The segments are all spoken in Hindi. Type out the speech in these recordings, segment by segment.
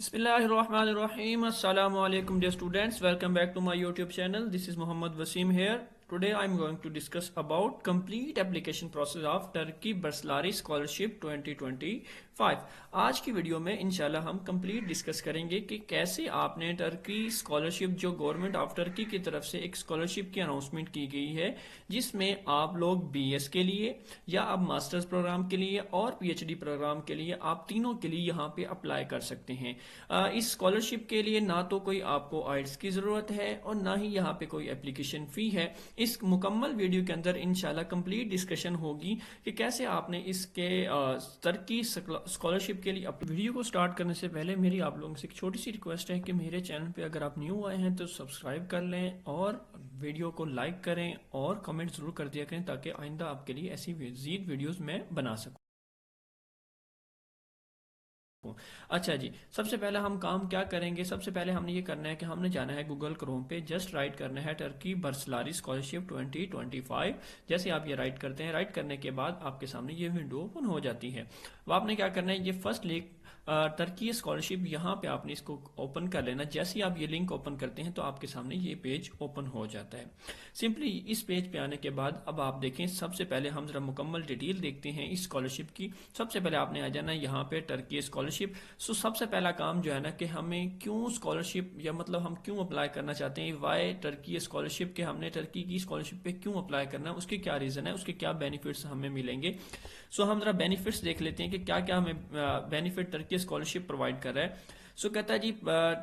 Bismillahirrahmanirrahim. Assalamu alaikum dear students. Welcome back to my YouTube channel. This is Muhammad Wasim here. Today I am going to discuss about complete application process of Turkey Barsalari Scholarship 2025. आज की वीडियो में इंशाल्लाह हम कंप्लीट डिस्कस करेंगे कि कैसे आपने टर्की स्कॉलरशिप जो गवर्नमेंट ऑफ टर्की की तरफ से एक स्कॉलरशिप की अनाउंसमेंट की गई है जिसमें आप लोग बीएस के लिए या आप मास्टर्स प्रोग्राम के लिए और पीएचडी प्रोग्राम के लिए आप तीनों के लिए यहाँ पे अप्लाई कर सकते हैं। इस स्कॉलरशिप के लिए ना तो कोई आपको आइल्स की ज़रूरत है और ना ही यहाँ पे कोई एप्लीकेशन फ़ी है। इस मुकम्मल वीडियो के अंदर इंशाल्लाह कंप्लीट डिस्कशन होगी कि कैसे आपने इसके टर्की स्कॉलरशिप के लिए। वीडियो को स्टार्ट करने से पहले मेरी आप लोगों से एक छोटी सी रिक्वेस्ट है कि मेरे चैनल पे अगर आप न्यू आए हैं तो सब्सक्राइब कर लें और वीडियो को लाइक करें और कमेंट ज़रूर कर दिया करें ताकि आइंदा आपके लिए ऐसी मज़ीद वीडियोस मैं बना सकूँ। अच्छा जी, सबसे पहले हम काम क्या करेंगे। सबसे पहले हमने ये करना है कि हमने जाना है गूगल क्रोम पे, जस्ट राइट करना है टर्की बर्सलारी स्कॉलरशिप 2025। जैसे आप ये राइट करते हैं, राइट करने के बाद आपके सामने ये विंडो ओपन हो जाती है। अब आपने क्या करना है, ये फर्स्ट लिंक टर्की स्कॉलरशिप यहाँ पे आपने इसको ओपन कर लेना। जैसे ही आप ये लिंक ओपन करते हैं तो आपके सामने ये पेज ओपन हो जाता है। सिंपली इस पेज पे आने के बाद अब आप देखें, सबसे पहले हम जरा मुकम्मल डिटेल देखते हैं इस स्कॉलरशिप की। सबसे पहले आपने आ जाना है यहाँ पे टर्की स्कॉलरशिप। सो सबसे पहला काम जो है ना कि हमें क्यों स्कॉलरशिप या मतलब हम क्यों अप्लाई करना चाहते हैं, वाई टर्की स्कॉलरशिप के हमने टर्की की स्कॉलरशिप पे क्यों अप्लाई करना है, उसके क्या रीज़न है, उसके क्या बेनिफिट्स हमें मिलेंगे। सो हम जरा बेनिफिट्स देख लेते हैं कि क्या क्या हमें बेनिफिट टर्की स्कॉलरशिप प्रोवाइड कर रहा है। सो कहता है जी,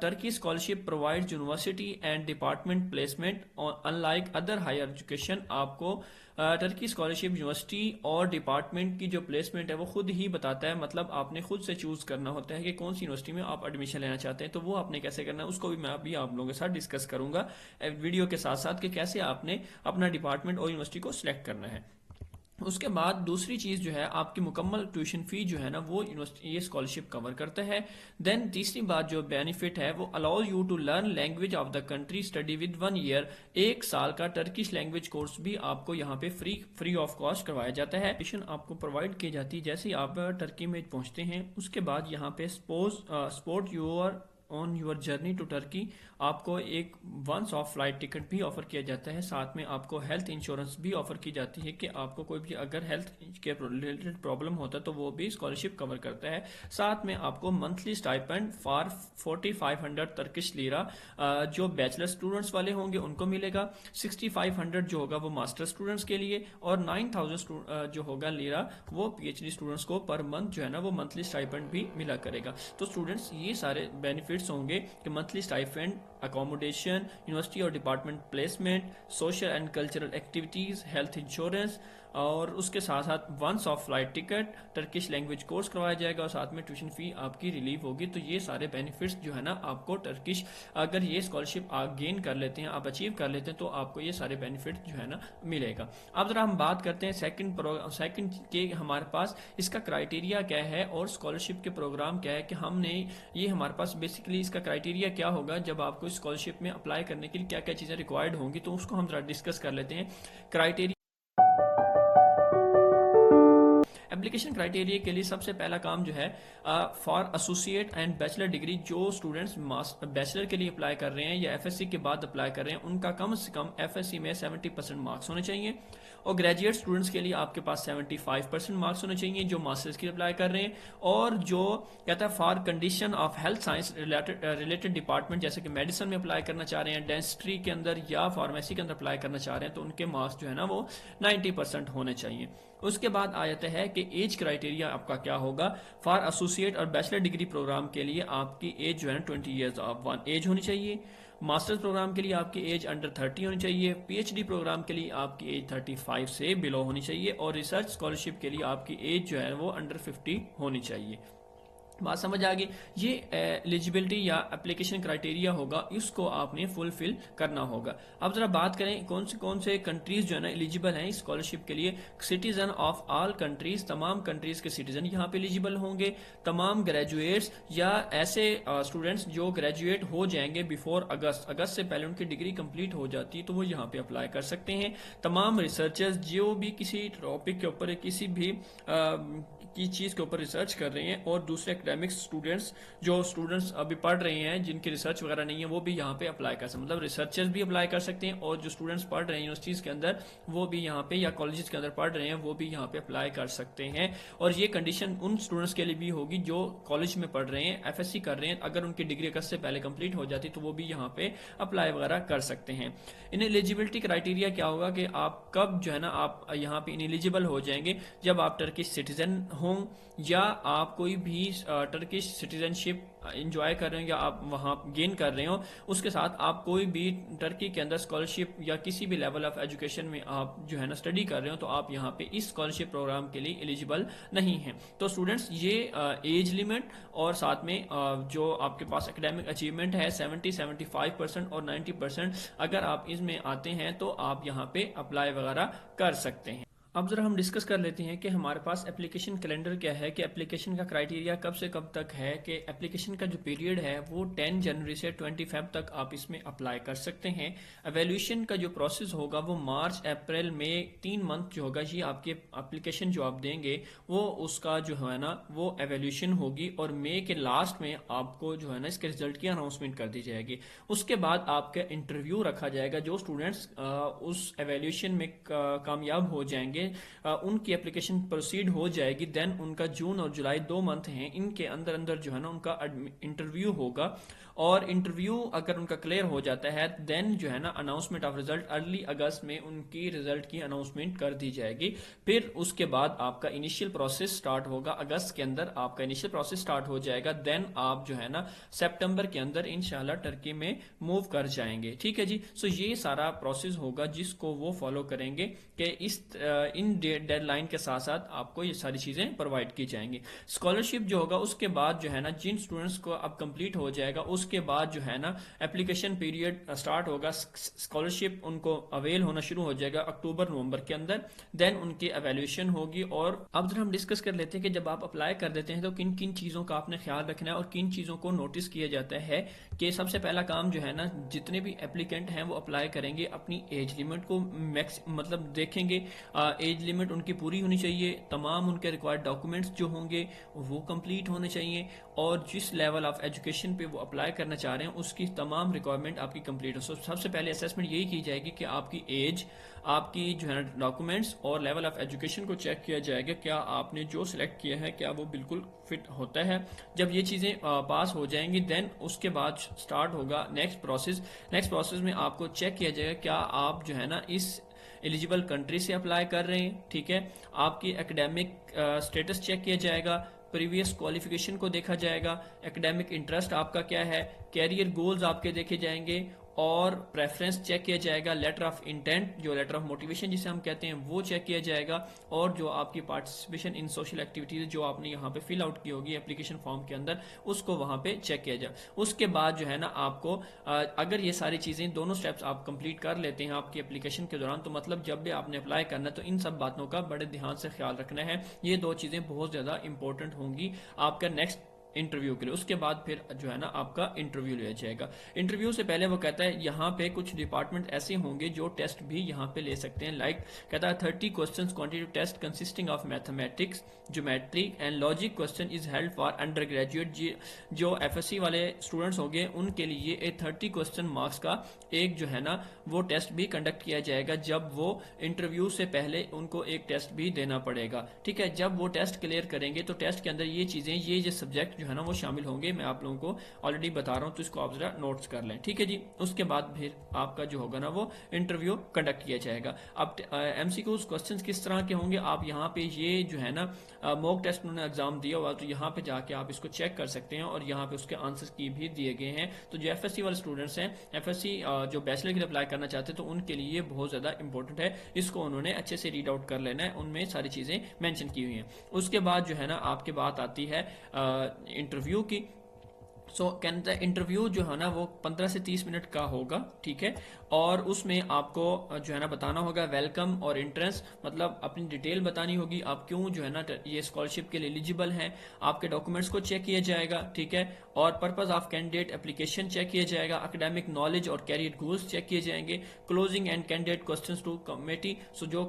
Turkey scholarship provide university and department placement unlike other higher education. आपको टर्की स्कॉलरशिप यूनिवर्सिटी और डिपार्टमेंट की जो प्लेसमेंट है वो खुद ही बताता है। मतलब आपने खुद से चूज करना होता है कि कौन सी यूनिवर्सिटी में आप एडमिशन लेना चाहते हैं। तो वो आपने कैसे करना है उसको भी मैं अभी आप लोगों के साथ डिस्कस करूंगा वीडियो के साथ साथ कि कैसे आपने अपना डिपार्टमेंट और यूनिवर्सिटी को सिलेक्ट करना है। उसके बाद दूसरी चीज़ जो है आपकी मुकम्मल ट्यूशन फी जो है ना वो यूनिवर्सिटी ये स्कॉलरशिप कवर करता है। देन तीसरी बात जो बेनिफिट है वो allow you to learn language of the country study with 1 year. एक साल का टर्किश लैंग्वेज कोर्स भी आपको यहाँ पे फ्री ऑफ कॉस्ट करवाया जाता है। एडमिशन आपको प्रोवाइड की जाती है जैसे ही आप टर्की में पहुँचते हैं। उसके बाद यहाँ पे support your on your journey to Turkey आपको एक वंस ऑफ फ्लाइट टिकट भी ऑफर किया जाता है। साथ में आपको हेल्थ इंश्योरेंस भी ऑफर की जाती है कि आपको कोई भी अगर हेल्थ के रिलेटेड प्रॉब्लम होता है तो वो भी स्कॉलरशिप कवर करता है। साथ में आपको monthly stipend for 4500 Turkish lira जो बैचलर स्टूडेंट्स वाले होंगे उनको मिलेगा। 6500 जो होगा वो मास्टर स्टूडेंट्स के लिए और 9000 जो होगा लीरा वो पीएचडी स्टूडेंट्स को पर मंथ जो है ना वो मंथली स्टाइपेंड भी मिला करेगा। तो स्टूडेंट्स ये सारे बेनिफिट्स होंगे कि मंथली स्टाइपेंड, अकोमोडेशन, यूनिवर्सिटी और department placement, social and cultural activities, health insurance और उसके साथ साथ one off flight ticket, Turkish language course करवाया जाएगा और साथ में ट्यूशन फी आपकी रिलीव होगी। तो ये सारे बेनिफिट्स जो है ना आपको टर्किश अगर ये स्कॉलरशिप आप गेन कर लेते हैं, आप अचीव कर लेते हैं तो आपको ये सारे बेनिफिट जो है ना मिलेगा। अब जरा हम बात करते हैं सेकंड के हमारे पास इसका क्राइटेरिया क्या है और स्कॉलरशिप के प्रोग्राम क्या है कि हमने ये हमारे पास बेसिकली इसका क्राइटेरिया क्या होगा जब आपको स्कॉलरशिप में अप्लाई करने के लिए क्या क्या चीज़ें रिक्वायर्ड होंगी। तो उसको हम जरा डिस्कस कर लेते हैं। क्राइटेरिया एप्लीकेशन क्राइटेरिया के लिए सबसे पहला काम जो है for associate and bachelor degree, जो स्टूडेंट्स बैचलर के लिए अप्लाई कर रहे हैं या एफएससी के बाद अप्लाई कर रहे हैं उनका कम से कम एफएससी में 70% मार्क्स होने चाहिए। और ग्रेजुएट स्टूडेंट्स के लिए आपके पास 75% मार्क्स होने चाहिए जो मास्टर्स के लिए अप्लाई कर रहे हैं। और जो कहता है for condition of health science related department जैसे कि मेडिसिन में अप्लाई करना चाह रहे हैं, डेंटिस्ट्री के अंदर या फार्मेसी के अंदर अप्लाई करना चाह रहे हैं तो उनके मार्क्स जो है ना वो 90% होने चाहिए। उसके बाद आ जाता है कि एज क्राइटेरिया आपका क्या होगा। फॉर एसोसिएट और बैचलर डिग्री प्रोग्राम के लिए आपकी एज जो है ना 20 ईयर्स ऑफ वन एज होनी चाहिए। मास्टर्स प्रोग्राम के लिए आपकी एज अंडर 30 होनी चाहिए। पीएचडी प्रोग्राम के लिए आपकी एज 35 से बिलो होनी चाहिए और रिसर्च स्कॉलरशिप के लिए आपकी एज जो है वो अंडर 50 होनी चाहिए। बात समझ आ गई। ये एलिजिबिलिटी या एप्लीकेशन क्राइटेरिया होगा, इसको आपने फुलफिल करना होगा। अब जरा बात करें कौन से कंट्रीज जो है ना एलिजिबल हैं स्कॉलरशिप के लिए। सिटीजन ऑफ ऑल कंट्रीज, तमाम कंट्रीज के सिटीजन यहाँ पे एलिजिबल होंगे। तमाम ग्रेजुएट्स या ऐसे स्टूडेंट्स जो ग्रेजुएट हो जाएंगे बिफोर अगस्त से पहले उनकी डिग्री कंप्लीट हो जाती है तो वो यहाँ पे अप्लाई कर सकते हैं। तमाम रिसर्चर्स जो भी किसी टॉपिक के ऊपर किसी भी की चीज़ के ऊपर रिसर्च कर रहे हैं और दूसरे एकेडमिक स्टूडेंट्स अभी पढ़ रहे हैं जिनकी रिसर्च वगैरह नहीं है वो भी यहाँ पे अप्लाई कर सकते हैं। मतलब रिसर्चर्स भी अप्लाई कर सकते हैं और जो स्टूडेंट्स पढ़ रहे हैं यूनिवर्सिटीज़ के अंदर वो भी यहाँ पे या कॉलेजेस के अंदर पढ़ रहे हैं वो भी यहाँ पे अप्लाई कर सकते हैं। और ये कंडीशन उन स्टूडेंट्स के लिए भी होगी जो कॉलेज में पढ़ रहे हैं, एफएससी कर रहे हैं, अगर उनकी डिग्री अगस्त से पहले कंप्लीट हो जाती तो वो भी यहाँ पे अप्लाई वगैरह कर सकते हैं। इन एलिजिबिलिटी क्राइटेरिया क्या होगा कि आप कब जो है ना आप यहाँ पे इनएलिजिबल हो जाएंगे, जब आप टर्किश सिटीजन हों या आप कोई भी टर्किश सिटीजनशिप इंजॉय कर रहे हो या आप वहाँ गेन कर रहे हो, उसके साथ आप कोई भी टर्की के अंदर स्कॉलरशिप या किसी भी लेवल ऑफ एजुकेशन में आप जो है ना स्टडी कर रहे हो तो आप यहाँ पे इस स्कॉलरशिप प्रोग्राम के लिए एलिजिबल नहीं हैं। तो स्टूडेंट्स ये एज लिमिट और साथ में जो आपके पास एकेडमिक अचीवमेंट है 70-75% और 90%, अगर आप इसमें आते हैं तो आप यहाँ पे अप्लाई वगैरह कर सकते हैं। अब जरा हम डिस्कस कर लेते हैं कि हमारे पास एप्लीकेशन कैलेंडर क्या है, कि एप्लीकेशन का क्राइटेरिया कब से कब तक है, कि एप्लीकेशन का जो पीरियड है वो 10 जनवरी से 20 फेब तक आप इसमें अप्लाई कर सकते हैं। एवेल्यूशन का जो प्रोसेस होगा वो मार्च अप्रैल मई 3 मंथ जो होगा, ये आपके एप्लीकेशन जो आप देंगे वो उसका जो है ना वो एवेल्यूशन होगी और मई के लास्ट में आपको जो है ना इसके रिजल्ट की अनाउंसमेंट कर दी जाएगी। उसके बाद आपका इंटरव्यू रखा जाएगा। जो स्टूडेंट्स उस एवेल्यूशन में कामयाब हो जाएंगे, उनकी एप्लीकेशन प्रोसीड हो जाएगी, देन उनका जून और जुलाई 2 मंथ हैं, इनके अंदर अंदर जो है ना उनका इंटरव्यू होगा और इंटरव्यू अगर उनका क्लियर हो जाता है देन जो है ना अनाउंसमेंट ऑफ रिजल्ट अर्ली अगस्त में उनकी रिजल्ट की अनाउंसमेंट कर दी जाएगी। फिर उसके बाद आपका इनिशियल प्रोसेस स्टार्ट होगा, अगस्त के अंदर आपका इनिशियल प्रोसेस स्टार्ट हो जाएगा, देन आप जो है ना सितंबर के अंदर इंशाल्लाह टर्की में मूव कर जाएंगे। ठीक है जी। सो ये सारा प्रोसेस होगा जिसको वो फॉलो करेंगे कि इन डेडलाइन के साथ साथ आपको ये सारी चीजें प्रोवाइड की जाएंगी। स्कॉलरशिप जो होगा उसके बाद जो है ना जिन स्टूडेंट्स को अब कंप्लीट हो जाएगा उसके बाद जो है ना एप्लीकेशन पीरियड स्टार्ट होगा, स्कॉलरशिप उनको अवेल होना शुरू हो जाएगा अक्टूबर नवंबर के अंदर, देन उनकी एवेल्यूशन होगी। और अब जरा हम डिस्कस कर लेते हैं कि जब आप अप्लाई कर देते हैं तो किन किन चीजों का आपने ख्याल रखना है और किन चीजों को नोटिस किया जाता है। कि सबसे पहला काम जो है ना जितने भी एप्लीकेंट हैं वो अप्लाई करेंगे अपनी एज लिमिट को मतलब देखेंगे, एज लिमिट उनकी पूरी होनी चाहिए, तमाम उनके रिक्वायर्ड डॉक्यूमेंट्स जो होंगे वो कंप्लीट होने चाहिए और जिस लेवल ऑफ एजुकेशन पे वो अप्लाई करना चाह रहे हैं उसकी तमाम रिक्वायरमेंट आपकी कंप्लीट हो। सबसे पहले असेसमेंट यही की जाएगी कि आपकी एज, आपकी जो है डॉक्यूमेंट्स और लेवल ऑफ एजुकेशन को चेक किया जाएगा, क्या आपने जो सिलेक्ट किया है क्या वो बिल्कुल फिट होता है। जब ये चीज़ें पास हो जाएंगी देन उसके बाद स्टार्ट होगा नेक्स्ट प्रोसेस। नेक्स्ट प्रोसेस में आपको चेक किया जाएगा क्या आप जो है ना इस एलिजिबल कंट्री से अप्लाई कर रहे हैं। ठीक है, आपकी एकेडमिक स्टेटस चेक किया जाएगा, प्रीवियस क्वालिफिकेशन को देखा जाएगा, एकेडमिक इंटरेस्ट आपका क्या है, कैरियर गोल्स आपके देखे जाएंगे और प्रेफरेंस चेक किया जाएगा, लेटर ऑफ इंटेंट जो लेटर ऑफ मोटिवेशन जिसे हम कहते हैं वो चेक किया जाएगा और जो आपकी पार्टिसिपेशन इन सोशल एक्टिविटीज जो आपने यहाँ पे फिल आउट की होगी एप्लीकेशन फॉर्म के अंदर उसको वहाँ पे चेक किया जाए। उसके बाद जो है ना आपको अगर ये सारी चीज़ें दोनों स्टेप्स आप कंप्लीट कर लेते हैं आपकी एप्लीकेशन के दौरान तो मतलब जब भी आपने अप्लाई करना है तो इन सब बातों का बड़े ध्यान से ख्याल रखना है। ये दो चीज़ें बहुत ज़्यादा इंपॉर्टेंट होंगी आपका नेक्स्ट इंटरव्यू के लिए। उसके बाद फिर जो है ना आपका इंटरव्यू लिया जाएगा। इंटरव्यू से पहले वो कहता है यहाँ पे कुछ डिपार्टमेंट ऐसे होंगे जो टेस्ट भी यहाँ पे ले सकते हैं। लाइक कहता है 30 questions quantitative test consisting of mathematics, geometry and logic question is held for under graduate. जो एफएससी वाले स्टूडेंट्स होंगे उनके लिए एक 30 क्वेश्चन मार्क्स का एक जो है ना वो टेस्ट भी कंडक्ट किया जाएगा। जब वो इंटरव्यू से पहले उनको एक टेस्ट भी देना पड़ेगा। ठीक है, जब वो टेस्ट क्लियर करेंगे तो टेस्ट के अंदर ये चीजें ये सब्जेक्ट जो है ना वो शामिल होंगे। मैं आप लोगों को ऑलरेडी बता रहा हूं तो इसको आप जरा नोट्स कर लें। ठीक है जी। उसके बाद फिर आपका जो होगा ना वो इंटरव्यू कंडक्ट किया जाएगा। अब एमसीक्यूज क्वेश्चंस किस तरह के होंगे आप यहाँ पे ये जो है ना मॉक टेस्ट उन्होंने एग्जाम दिया हुआ तो यहाँ पे जाके आप इसको चेक कर सकते हैं और यहाँ पे उसके आंसर्स की भी दिए गए हैं। तो जो एफएससी वाले स्टूडेंट्स हैं, एफएससी जो बैचलर के लिए अप्लाई करना चाहते हैं तो उनके लिए बहुत ज्यादा इंपॉर्टेंट है, इसको उन्होंने अच्छे से रीड आउट कर लेना है, उनमें सारी चीजें मेंशन की हुई हैं। उसके बाद जो है ना आपके बात आती है इंटरव्यू की। सो कैन इंटरव्यू जो है ना वो 15 से 30 मिनट का होगा, ठीक है। और उसमें आपको जो है ना बताना होगा वेलकम और एंट्रेंस, मतलब अपनी डिटेल बतानी होगी, आप क्यों जो है ना ये स्कॉलरशिप के लिए एलिजिबल हैं। आपके डॉक्यूमेंट्स को चेक किया जाएगा, ठीक है। और purpose of candidate application check किया जाएगा, एकेडमिक नॉलेज और कैरियर गोल्स चेक किए जाएंगे, closing and candidate questions to committee. So जो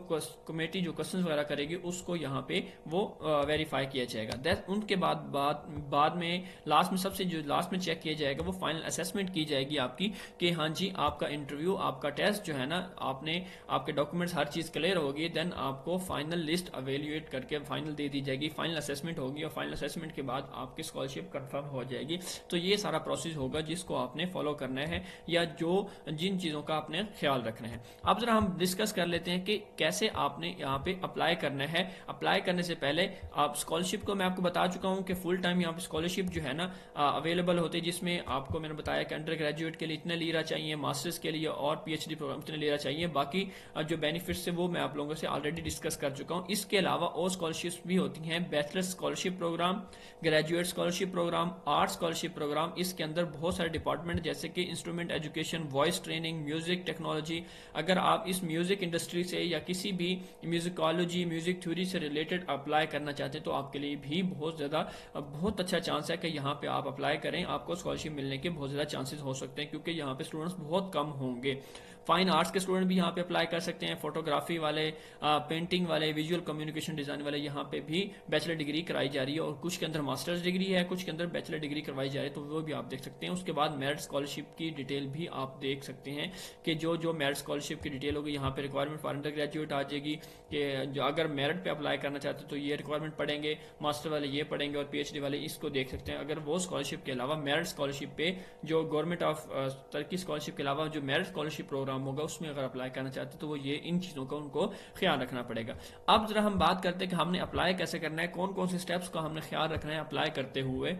कमेटी जो क्वेश्चंस वगैरह करेगी उसको यहाँ पे वो वेरीफाई किया जाएगा। उनके बाद में लास्ट में सबसे जो लास्ट में चेक किया जाएगा वो फाइनल असेसमेंट की जाएगी आपकी, कि हाँ जी आपका इंटरव्यू आपका टेस्ट जो है ना आपने आपके डॉक्यूमेंट्स हर चीज क्लियर होगी, देन आपको फाइनल लिस्ट अवेल्युएट करके फाइनल दे दी जाएगी, फाइनल असेसमेंट होगी और फाइनल असेसमेंट के बाद आपकी स्कॉलरशिप कंफर्म हो जाएगी। तो ये सारा प्रोसेस होगा जिसको आपने फॉलो करना है, या जो जिन चीजों का आपने ख्याल रखना है। अब जरा हम डिस्कस कर लेते हैं कि कैसे आपने यहाँ पे अप्लाई करना है। अप्लाई करने से पहले आप स्कॉलरशिप को मैं आपको बता चुका हूँ कि फुल टाइम यहाँ पे स्कॉलरशिप जो है ना अवेलेबल होते हैं, जिसमें आपको मैंने बताया कि अंडर ग्रेजुएट के लिए इतने लीरा चाहिए, मास्टर्स के लिए और पीएचडी प्रोग्राम इतने लीरा चाहिए। बाकी जो बेनिफिट्स है वो मैं आप लोगों से ऑलरेडी डिस्कस कर चुका हूँ। इसके अलावा और स्कॉलरशिप्स भी होती हैं, bachelor scholarship program, graduate scholarship program, art scholarship program. इसके अंदर बहुत सारे डिपार्टमेंट जैसे कि instrument education, voice training, music technology. अगर आप इस म्यूजिक इंडस्ट्री से या किसी भी म्यूजिकोलॉजी, म्यूजिक थ्योरी से रिलेटेड अप्लाई करना चाहते हैं तो आपके लिए भी बहुत अच्छा चांस है कि यहाँ पे आप अप्लाई करें, आपको स्कॉलरशिप मिलने के बहुत ज़्यादा चांसेस हो सकते हैं, क्योंकि यहाँ पे स्टूडेंट्स बहुत कम होंगे। फाइन आर्ट्स के स्टूडेंट भी यहाँ पे अप्लाई कर सकते हैं, फोटोग्राफी वाले, पेंटिंग वाले, विजुअल कम्युनिकेशन डिजाइन वाले, यहाँ पे भी बैचलर डिग्री कराई जा रही है, और कुछ के अंदर मास्टर्स डिग्री है, कुछ के अंदर बैचलर डिग्री करवाई जा रही है, तो वो भी आप देख सकते हैं। उसके बाद मेरिट स्कॉलरशिप की डिटेल भी आप देख सकते हैं कि जो जो मेरिट स्कॉलरशिप की डिटेल होगी, यहाँ पे रिक्वायरमेंट फॉर अंडर ग्रेजुएट आ जाएगी कि जो अगर मेरिट पे अप्लाई करना चाहते हैं तो ये रिक्वायरमेंट पढ़ेंगे, मास्टर वाले ये पढ़ेंगे और पीएचडी वाले इसको देख सकते हैं। अगर वो स्कॉलरशिप के अलावा मेरिट स्कॉलरशिप पे जो गवर्नमेंट ऑफ टर्की स्कॉलरशिप के अलावा जो मेरिट स्कॉलरशिप प्रोग्राम होगा उसमें अगर अप्लाई करना चाहते हैं तो वो ये इन चीज़ों का उनको ख्याल रखना पड़ेगा। अब जरा हम बात करते हैं कि हमने अप्लाई कैसे करना है, कौन कौन से स्टेप्स का हमने ख्याल रखना है अप्लाई करते हुए।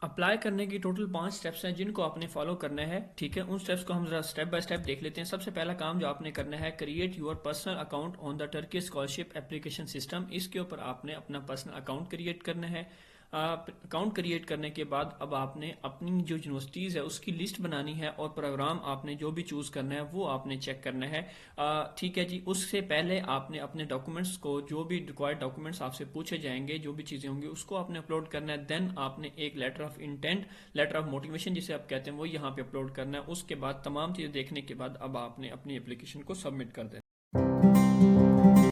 अप्लाई करने की टोटल 5 स्टेप्स हैं जिनको आपने फॉलो करना है, ठीक है। उन स्टेप्स को हम जरा स्टेप बाय स्टेप देख लेते हैं। सबसे पहला काम जो आपने करना है, create your personal account on the Turkey scholarship application system. इसके ऊपर आपने अपना पर्सनल अकाउंट क्रिएट करना है। अकाउंट क्रिएट करने के बाद अब आपने अपनी जो यूनिवर्सिटीज़ है उसकी लिस्ट बनानी है, और प्रोग्राम आपने जो भी चूज़ करना है वो आपने चेक करना है, ठीक है जी। उससे पहले आपने अपने डॉक्यूमेंट्स को, जो भी रिक्वायर्ड डॉक्यूमेंट्स आपसे पूछे जाएंगे, जो भी चीज़ें होंगी उसको आपने अपलोड करना है। देन आपने एक letter of intent, letter of motivation जिसे आप कहते हैं, वो यहाँ पे अपलोड करना है। उसके बाद तमाम चीज़ें देखने के बाद अब आपने अपनी एप्लीकेशन को सबमिट कर देना।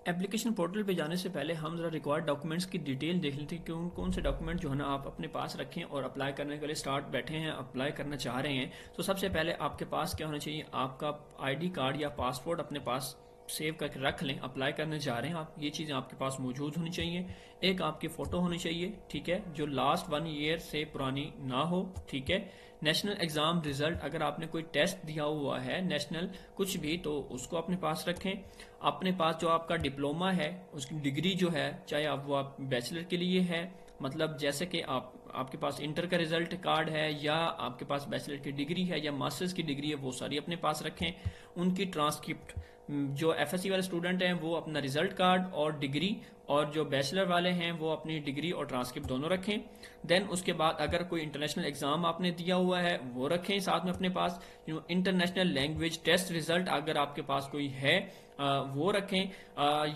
एप्लीकेशन पोर्टल पे जाने से पहले हम जरा रिक्वायर्ड डॉक्यूमेंट्स की डिटेल देख लेते हैं कि कौन से डॉक्यूमेंट जो है ना आप अपने पास रखें और अप्लाई करने के लिए स्टार्ट बैठे हैं, अप्लाई करना चाह रहे हैं। तो सबसे पहले आपके पास क्या होना चाहिए, आपका आईडी कार्ड या पासपोर्ट अपने पास सेव करके रख लें। अप्लाई करने जा रहे हैं आप, ये चीज़ें आपके पास मौजूद होनी चाहिए। एक आपकी फ़ोटो होनी चाहिए, ठीक है, जो लास्ट 1 ईयर से पुरानी ना हो, ठीक है। नेशनल एग्ज़ाम रिजल्ट, अगर आपने कोई टेस्ट दिया हुआ है नेशनल कुछ भी, तो उसको अपने पास रखें। अपने पास जो आपका डिप्लोमा है उसकी डिग्री जो है, चाहे आप बैचलर के लिए है, मतलब जैसे कि आपके पास इंटर का रिजल्ट कार्ड है, या आपके पास बैचलर की डिग्री है या मास्टर्स की डिग्री है, वो सारी अपने पास रखें। उनकी ट्रांसक्रिप्ट, जो एफएससी वाले स्टूडेंट हैं वो अपना रिजल्ट कार्ड और डिग्री, और जो बैचलर वाले हैं वो अपनी डिग्री और ट्रांसक्रिप्ट दोनों रखें। देन उसके बाद अगर कोई इंटरनेशनल एग्जाम आपने दिया हुआ है वो रखें साथ में अपने पास। इंटरनेशनल लैंग्वेज टेस्ट रिजल्ट अगर आपके पास कोई है वो रखें,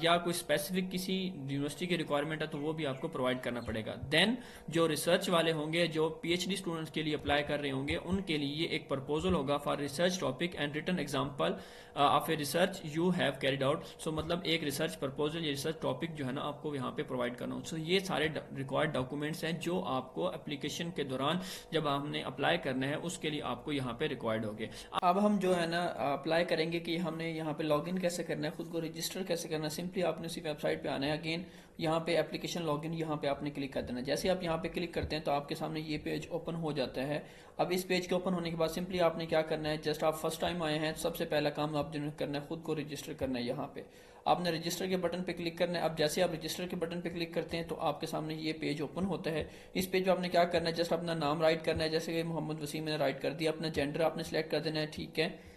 या कोई स्पेसिफिक किसी यूनिवर्सिटी की रिक्वायरमेंट है तो वो भी आपको प्रोवाइड करना पड़ेगा। देन जो रिसर्च वाले होंगे, जो पीएचडी स्टूडेंट्स के लिए अप्लाई कर रहे होंगे, उनके लिए एक प्रपोजल होगा for research topic and written example of a research you have carried out. So मतलब एक रिसर्च प्रपोजल या रिसर्च टॉपिक जो है ना आपको यहाँ पे प्रोवाइड करना हो। सो ये सारे रिक्वायर्ड डॉक्यूमेंट्स हैं जो आपको एप्लीकेशन के दौरान जब आपने अप्लाई करना है उसके लिए आपको यहाँ पे रिक्वायर्ड होंगे। अब हम जो है ना अप्लाई करेंगे कि हमने यहाँ पे लॉगिन कैसे करना है, खुद को रजिस्टर कैसे करना है। सिंपली आपने उसी वेबसाइट पे आना है। अगेन यहाँ पे एप्लीकेशन लॉगिन, यहाँ पे आपने क्लिक कर देना है। जैसे आप यहाँ पे क्लिक करते हैं तो आपके सामने ये पेज ओपन हो जाता है। अब इस पेज के ओपन होने के बाद सिंपली आपने क्या करना है, जस्ट आप फर्स्ट टाइम आए हैं, सबसे पहला काम आप जिन्होंने करना है खुद को रजिस्टर करना है। यहाँ पे आपने रजिस्टर के बटन पे क्लिक करना है। अब जैसे आप रजिस्टर के बटन पे क्लिक करते हैं तो आपके सामने ये पेज ओपन होता है। इस पेज पे आपने क्या करना है, जस्ट अपना नाम राइट करना है, जैसे कि मोहम्मद वसीम ने राइट कर दिया। अपना जेंडर आपने सेलेक्ट कर देना है, ठीक है।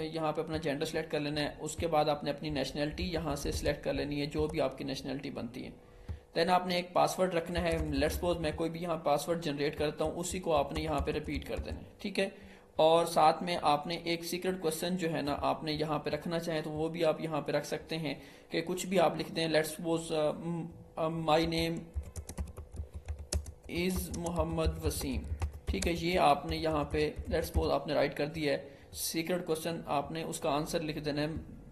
यहाँ पे अपना जेंडर सेलेक्ट कर लेना है। उसके बाद आपने अपनी नेशनैलिटी यहाँ से सिलेक्ट कर लेनी है, जो भी आपकी नेशनैलिटी बनती है। देन आपने एक पासवर्ड रखना है। लेट्स सपोज मैं कोई भी यहाँ पासवर्ड जनरेट करता हूँ, उसी को आपने यहाँ पे रिपीट कर देना है, ठीक है। और साथ में आपने एक सीक्रेट क्वेश्चन जो है ना आपने यहाँ पे रखना चाहें तो वो भी आप यहाँ पे रख सकते हैं कि कुछ भी आप लिखते हैं। Let's suppose my name is Mohammad Wasim, ठीक है। ये आपने यहाँ पे लेट्स सपोज आपने राइट कर दिया है। सीक्रेट क्वेश्चन आपने उसका आंसर लिख देना है।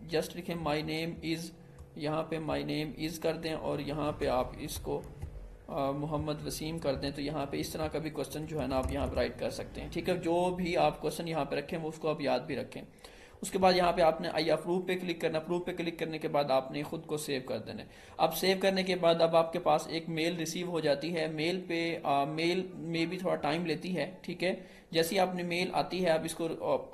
जस्ट लिखें माय नेम इज़, यहाँ पे माय नेम इज़ कर दें और यहाँ पे आप इसको मोहम्मद वसीम कर दें। तो यहाँ पे इस तरह का भी क्वेश्चन जो है ना आप यहाँ पे राइट कर सकते हैं, ठीक है। जो भी आप क्वेश्चन यहाँ पे रखें वो उसको आप याद भी रखें। उसके बाद यहाँ पे आपने आई अप्रूव पे क्लिक करना। अप्रूव पे क्लिक करने के बाद आपने खुद को सेव कर देना है। अब सेव करने के बाद अब आपके पास एक मेल रिसीव हो जाती है। मेल पे मेल में भी थोड़ा टाइम लेती है, ठीक है। जैसे ही आपने मेल आती है आप इसको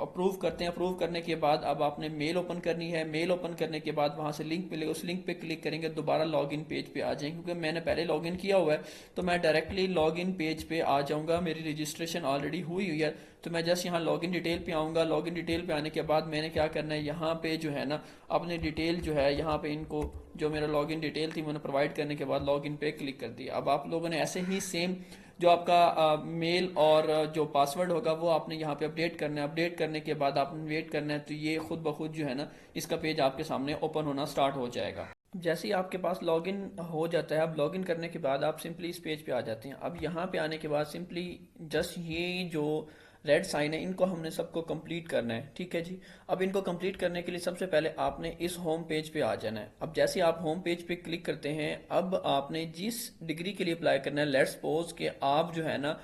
अप्रूव करते हैं। अप्रूव करने के बाद अब आपने मेल ओपन करनी है। मेल ओपन करने के बाद वहाँ से लिंक मिलेगा, उस लिंक पे क्लिक करेंगे, दोबारा लॉगिन पेज पे आ जाएंगे। क्योंकि मैंने पहले लॉगिन किया हुआ है तो मैं डायरेक्टली लॉगिन पेज पे आ जाऊँगा। मेरी रजिस्ट्रेशन ऑलरेडी हुई हुई है तो मैं जस्ट यहाँ लॉगिन डिटेल पे आऊँगा। लॉगिन डिटेल पे आने के बाद मैंने क्या करना है, यहाँ पे जो है ना अपनी डिटेल जो है यहाँ पे इनको जो मेरा लॉगिन डिटेल थी मैंने प्रोवाइड करने के बाद लॉगिन पे क्लिक कर दिया। अब आप लोगों ने ऐसे ही सेम जो आपका मेल और जो पासवर्ड होगा वो आपने यहाँ पे अपडेट करना है। अपडेट करने के बाद आपने वेट करना है तो ये खुद ब खुद जो है ना इसका पेज आपके सामने ओपन होना स्टार्ट हो जाएगा। जैसे ही आपके पास लॉगिन हो जाता है, अब लॉगिन करने के बाद आप सिंपली इस पेज पे आ जाते हैं। अब यहाँ पे आने के बाद सिंपली जस्ट ये जो रेड साइन है इनको हमने सबको कंप्लीट करना है, ठीक है जी। अब इनको कंप्लीट करने के लिए सबसे पहले आपने इस होम पेज पे आ जाना है। अब जैसे आप होम पेज पे क्लिक करते हैं अब आपने जिस डिग्री के लिए अप्लाई करना है, लेट्स सपोज कि आप जो है ना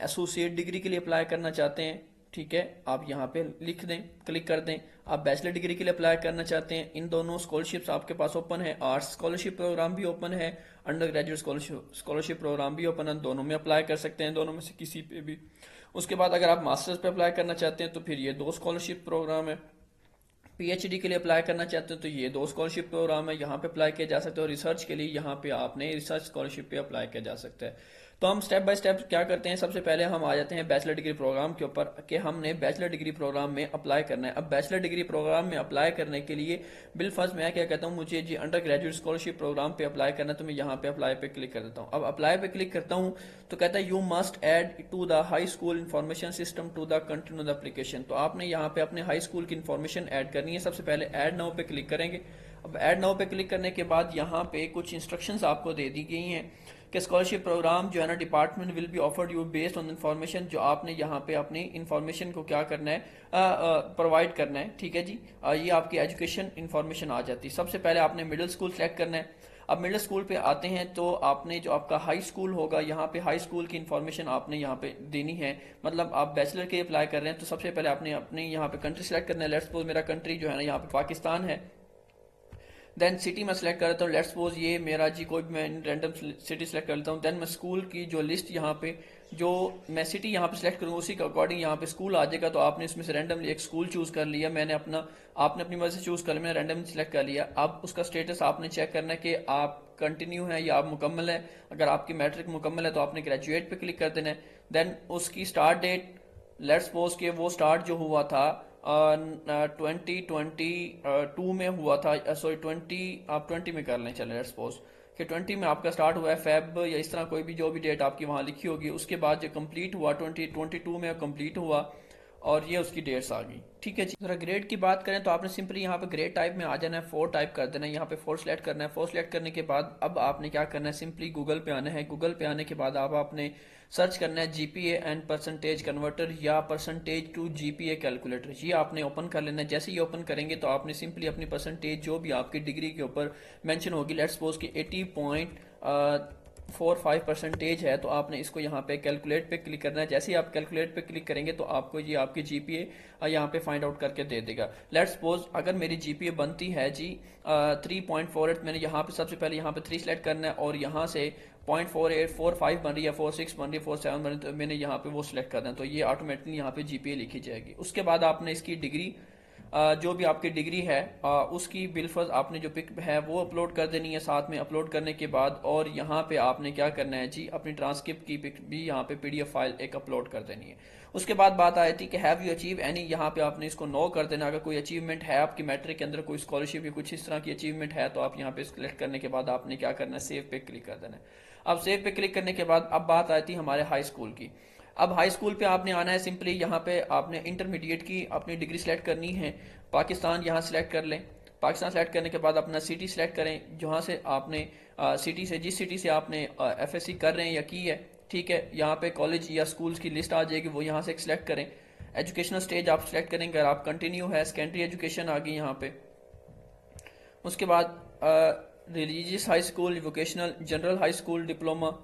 एसोसिएट डिग्री के लिए अप्लाई करना चाहते हैं, ठीक है। आप यहाँ पे लिख दें, क्लिक कर दें। आप बैचलर डिग्री के लिए अप्लाई करना चाहते हैं, इन दोनों स्कॉलरशिप्स आपके पास ओपन है। आर्ट्स स्कॉलरशिप प्रोग्राम भी ओपन है, अंडर ग्रेजुएट स्कॉलरशिप प्रोग्राम भी ओपन है। दोनों में अप्लाई कर सकते हैं, दोनों में से किसी पे भी। उसके बाद अगर आप मास्टर्स पे अप्लाई करना चाहते हैं तो फिर ये 2 स्कॉलरशिप प्रोग्राम है। पीएचडी के लिए अप्लाई करना चाहते हैं तो ये 2 स्कॉलरशिप प्रोग्राम है, यहाँ पे अप्लाई किया जा सकता है। और रिसर्च के लिए यहाँ पे आपने रिसर्च स्कॉलरशिप पे अप्लाई किया जा सकता है। तो हम स्टेप बाय स्टेप क्या करते हैं, सबसे पहले हम आ जाते हैं बैचलर डिग्री प्रोग्राम के ऊपर कि हमने बैचलर डिग्री प्रोग्राम में अप्लाई करना है। अब बैचलर डिग्री प्रोग्राम में अप्लाई करने के लिए बिल फर्स्ट मैं क्या कहता हूँ, मुझे जी अंडर ग्रेजुएट स्कॉलरशिप प्रोग्राम पे अप्लाई करना है तो मैं यहाँ पे अप्लाई पे क्लिक कर देता हूँ। अब अप्लाई पे क्लिक करता हूँ तो कहता है you must add to the high school information system to the continue the application. तो आपने यहाँ पे अपने हाई स्कूल की इन्फॉर्मेशन ऐड करनी है। सबसे पहले ऐड नाउ पे क्लिक करेंगे। अब ऐड नाउ पे क्लिक करने के बाद यहाँ पे कुछ इंस्ट्रक्शंस आपको दे दी गई हैं कि स्कॉलरशिप प्रोग्राम जो है ना department will be offered you based on information. जो आपने यहाँ पे अपनी इन्फॉर्मेशन को क्या करना है, प्रोवाइड करना है, ठीक है जी। ये आपकी एजुकेशन इन्फॉर्मेशन आ जाती है। सबसे पहले आपने मिडिल स्कूल सेलेक्ट करना है। अब मिडिल स्कूल पे आते हैं तो आपने जो आपका हाई स्कूल होगा यहाँ पे हाई स्कूल की इन्फॉर्मेशन आपने यहाँ पे देनी है। मतलब आप बैचलर के अप्लाई कर रहे हैं तो सबसे पहले आपने अपने यहाँ पे कंट्री सेलेक्ट करना है। लेट्स सपोज मेरा कंट्री जो है ना यहाँ पे पाकिस्तान है। देन सिटी मैं सेलेक्ट कर लेता हूँ। लेट्स सपोज ये मेरा जी कोई मैं रैंडम सिटी सेलेक्ट कर लेता हूँ। देन मैं स्कूल की जो लिस्ट यहाँ पे जो मैं सिटी यहाँ पे सेलेक्ट करूँगा उसी के अकॉर्डिंग यहाँ पे स्कूल आ जाएगा। तो आपने इसमें से रैंडमली एक स्कूल चूज कर लिया। मैंने आपने अपनी मर्जी से चूज कर लिया, मैंने रैंडमली सेलेक्ट कर लिया। अब उसका स्टेटस आपने चेक करना है कि आप कंटिन्यू है या आप मुकम्मल है। अगर आपकी मैट्रिक मुकम्मल है तो आपने ग्रेजुएट पे क्लिक कर देना है। देन उसकी स्टार्ट डेट, लेट्स सपोज के वो स्टार्ट जो हुआ था 2022 में हुआ था, सॉरी 20 में कर लें, चले लेट्स सपोज कि 20 में आपका स्टार्ट हुआ है फेब या इस तरह कोई भी जो भी डेट आपकी वहाँ लिखी होगी। उसके बाद जो कंप्लीट हुआ 2022 में कंप्लीट हुआ और ये उसकी डेट्स आ गई, ठीक है जी। जरा ग्रेड की बात करें तो आपने सिंपली यहाँ पे ग्रेड टाइप में आ जाना है, 4 टाइप कर देना है। यहाँ पे 4 सेलेक्ट करना है। 4 सेलेक्ट करने के बाद अब आपने क्या करना है, सिंपली गूगल पे आना है। गूगल पे आने के बाद आपने सर्च करना है जीपीए एंड परसेंटेज कन्वर्टर या परसेंटेज टू जीपीए कैलकुलेटर। ये आपने ओपन कर लेना है। जैसे ही ओपन करेंगे तो आपने सिंपली अपनी परसेंटेज जो भी आपकी डिग्री के ऊपर मेंशन होगी, लेट्स सपोज कि 80.45% है तो आपने इसको यहाँ पे कैलकुलेट पे क्लिक करना है। जैसे ही आप कैलकुलेट पे क्लिक करेंगे तो आपको ये आपकी जीपीए यहाँ पे फाइंड आउट करके दे देगा। लेट्स सपोज अगर मेरी जीपीए बनती है जी 3.48, मैंने यहाँ पे सबसे पहले यहाँ पे 3 सेलेक्ट करना है और यहाँ से 0.4845 बन रही है, 46 बन रही है, 47 बन रही है तो मैंने यहाँ पे वो सिलेक्ट करना है। तो ये ऑटोमेटिकली यहाँ पे जीपीए लिखी जाएगी। उसके बाद आपने इसकी डिग्री जो भी आपकी डिग्री है उसकी बिलफर्ज आपने जो पिक है वो अपलोड कर देनी है साथ में। अपलोड करने के बाद और यहाँ पे आपने क्या करना है जी, अपनी ट्रांसक्रिप्ट की पिक भी यहाँ पे पीडीएफ फाइल एक अपलोड कर देनी है। उसके बाद बात आई थी कि हैव यू अचीव एनी, यहाँ पे आपने इसको नो कर देना। अगर कोई अचीवमेंट है आपकी मैट्रिक के अंदर, कोई स्कॉलरशिप या कुछ इस तरह की अचीवमेंट है तो आप यहाँ पे सिलेक्ट करने के बाद आपने क्या करना है, सेव पे क्लिक कर देना है। अब सेव पे क्लिक करने के बाद अब बात आती है हमारे हाई स्कूल की। अब हाई स्कूल पे आपने आना है, सिंपली यहाँ पे आपने इंटरमीडिएट की अपनी डिग्री सेलेक्ट करनी है। पाकिस्तान यहाँ सेलेक्ट कर लें। पाकिस्तान सेलेक्ट करने के बाद अपना सिटी सेलेक्ट करें, जहाँ से आपने सिटी से, जिस सिटी से आपने एफएससी कर रहे हैं या की है, ठीक है। यहाँ पे कॉलेज या स्कूल्स की लिस्ट आ जाएगी, वो यहाँ से सिलेक्ट करें। एजुकेशनल स्टेज आप सिलेक्ट करेंगे, अगर आप कंटिन्यू है, सेकेंडरी एजुकेशन आ गई यहाँ पे। उसके बाद religious high school, vocational, general high school, diploma,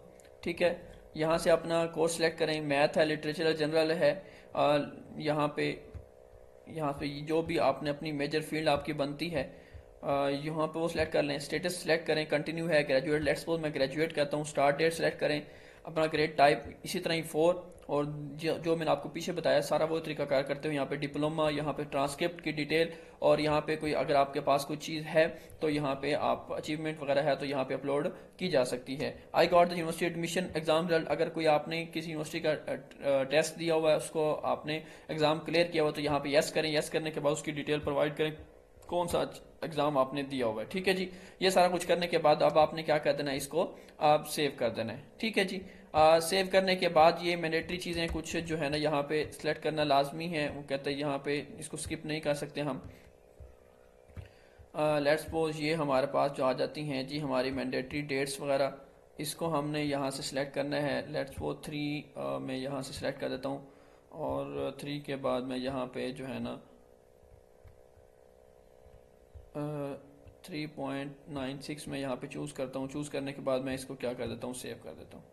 ठीक है। यहाँ से अपना कोर्स सेलेक्ट करें, मैथ है, लिटरेचर है, जनरल है। यहाँ पे जो भी आपने अपनी मेजर फील्ड आपकी बनती है यहाँ पे वो सिलेक्ट कर लें। स्टेटस सिलेक्ट करें, कंटिन्यू है, ग्रेजुएट, लेट्स सपोज मैं ग्रेजुएट करता हूँ। स्टार्ट डेट सिलेक्ट करें, अपना ग्रेड टाइप इसी तरह ही 4, और जो मैंने आपको पीछे बताया सारा वो तरीकाकार करते हुए यहाँ पे डिप्लोमा, यहाँ पे ट्रांसक्रिप्ट की डिटेल, और यहाँ पे कोई अगर आपके पास कोई चीज़ है तो यहाँ पे आप अचीवमेंट वगैरह है तो यहाँ पे अपलोड की जा सकती है। I got the university admission exam result, अगर कोई आपने किसी यूनिवर्सिटी का टेस्ट दिया हुआ है, उसको आपने एग्जाम क्लियर किया हुआ तो यहाँ पे यस करें। यस करने के बाद उसकी डिटेल प्रोवाइड करें, कौन सा एग्जाम आपने दिया हुआ है, ठीक है जी। ये सारा कुछ करने के बाद अब आपने क्या कर देना है, इसको आप सेव कर देना है, ठीक है जी। सेव करने के बाद ये मैंडेटरी चीज़ें कुछ जो है ना यहाँ पे सिलेक्ट करना लाजमी है। वो कहते हैं यहाँ पे इसको स्किप नहीं कर सकते हम। लेट्स सपोज ये हमारे पास जो आ जाती हैं जी हमारी मैंडेटरी डेट्स वगैरह, इसको हमने यहाँ से सिलेक्ट करना है। लेट्स सपोज 3 मैं यहाँ से सिलेक्ट कर देता हूँ, और 3 के बाद मैं यहाँ पे जो है ना 3.96 में यहाँ पे चूज़ करता हूँ। चूज़ करने के बाद मैं इसको क्या कर देता हूँ, सेव कर देता हूँ,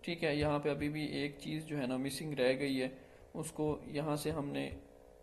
ठीक है। यहाँ पे अभी भी एक चीज़ जो है ना मिसिंग रह गई है, उसको यहाँ से हमने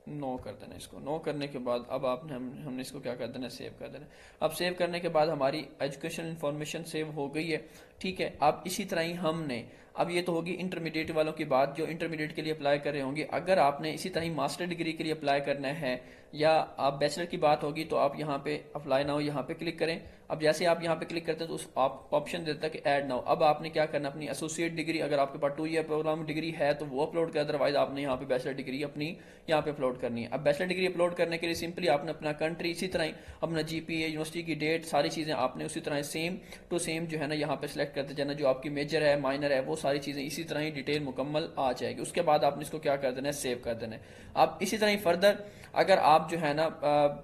नो कर देना। इसको नो करने के बाद अब आपने हमने इसको क्या कर देना, सेव कर देना। अब सेव करने के बाद हमारी एजुकेशन इन्फॉर्मेशन सेव हो गई है, ठीक है। अब इसी तरह ही हमने, अब ये तो होगी इंटरमीडिएट वालों की बात जो इंटरमीडिएट के लिए अप्लाई कर रहे होंगे। अगर आपने इसी तरह ही मास्टर डिग्री के लिए अप्लाई करना है या आप बैचलर की बात होगी तो आप यहाँ पे अप्लाई नाउ यहाँ पे क्लिक करें। अब जैसे आप यहाँ पे क्लिक करते हैं तो उस आप ऑप्शन देता है कि ऐड नाउ। अब आपने क्या करना, अपनी एसोसिएट डिग्री अगर आपके पास 2 ईयर प्रोग्राम डिग्री है तो वो अपलोड कर, अदरवाइज आपने यहाँ पे बैचलर डिग्री अपनी यहाँ पे अपलोड करनी है। अब बैचलर डिग्री अपलोड करने के लिए सिंपली आपने अपना कंट्री, इसी तरह ही अपना जीपीए, यूनिवर्सिटी की डेट, सारी चीज़ें आपने उसी तरह सेम टू सेम जो है ना यहाँ पे सिलेक्ट करते जाना। जो आपकी मेजर है, माइनर है, वो सारी चीज़ें इसी तरह ही डिटेल मुकम्मल आ जाएगी। उसके बाद आपने इसको क्या कर देना है, सेव कर देना है। अब इसी तरह ही फर्दर अगर आप जो है ना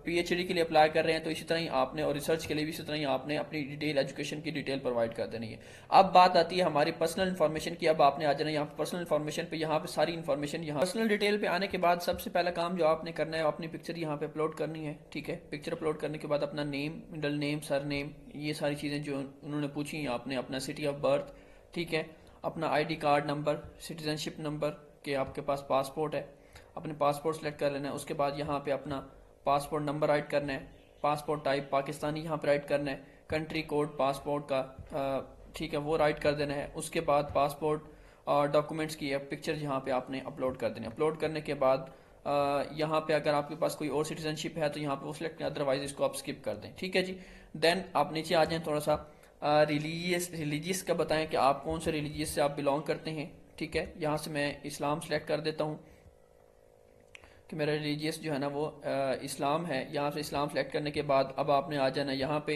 पीएचडी के लिए अप्लाई कर रहे हैं तो इसी तरह ही आपने, और रिसर्च के लिए भी इसी तरह ही आपने अपनी डिटेल, एजुकेशन की डिटेल प्रोवाइड कर देनी है। अब बात आती है हमारी पर्सनल इन्फॉर्मेशन की। अब आपने आ जाना यहाँ पे पर्सनल इन्फॉर्मेशन पे, यहाँ पे सारी इन्फॉर्मेशन, यहाँ पर्सनल डिटेल पे आने के बाद सबसे पहला काम जो आपने करना है, अपनी पिक्चर यहाँ पे अपलोड करनी है, ठीक है। पिक्चर अपलोड करने के बाद अपना name, middle name, sir name, ये सारी चीज़ें जो उन्होंने पूछी, आपने अपना सिटी ऑफ बर्थ, ठीक है, अपना ID card number, citizenship number के आपके पास पासपोर्ट है, अपने पासपोर्ट सेलेक्ट कर लेना है। उसके बाद यहाँ पे अपना पासपोर्ट नंबर राइट करना है, पासपोर्ट टाइप पाकिस्तानी यहाँ पे राइट करना है, कंट्री कोड पासपोर्ट का, ठीक है, वो राइट कर देना है। उसके बाद पासपोर्ट डॉक्यूमेंट्स की पिक्चर यहाँ पे आपने अपलोड कर देनी है। अपलोड करने के बाद यहाँ पे अगर आपके पास कोई और सिटीजनशिप है तो यहाँ पे वो सिलेक्ट करें, अदरवाइज इसको आप स्किप कर दें, ठीक है जी। देन आप नीचे आ जाएं, थोड़ा सा रिलीजियस का बताएं कि आप कौन से रिलीजियस से आप बिलोंग करते हैं, ठीक है। यहाँ से मैं इस्लाम सेलेक्ट कर देता हूँ कि मेरा रिलीजियस जो है ना वो इस्लाम है। यहाँ से इस्लाम सेलेक्ट करने के बाद अब आपने आ जाना यहाँ पे,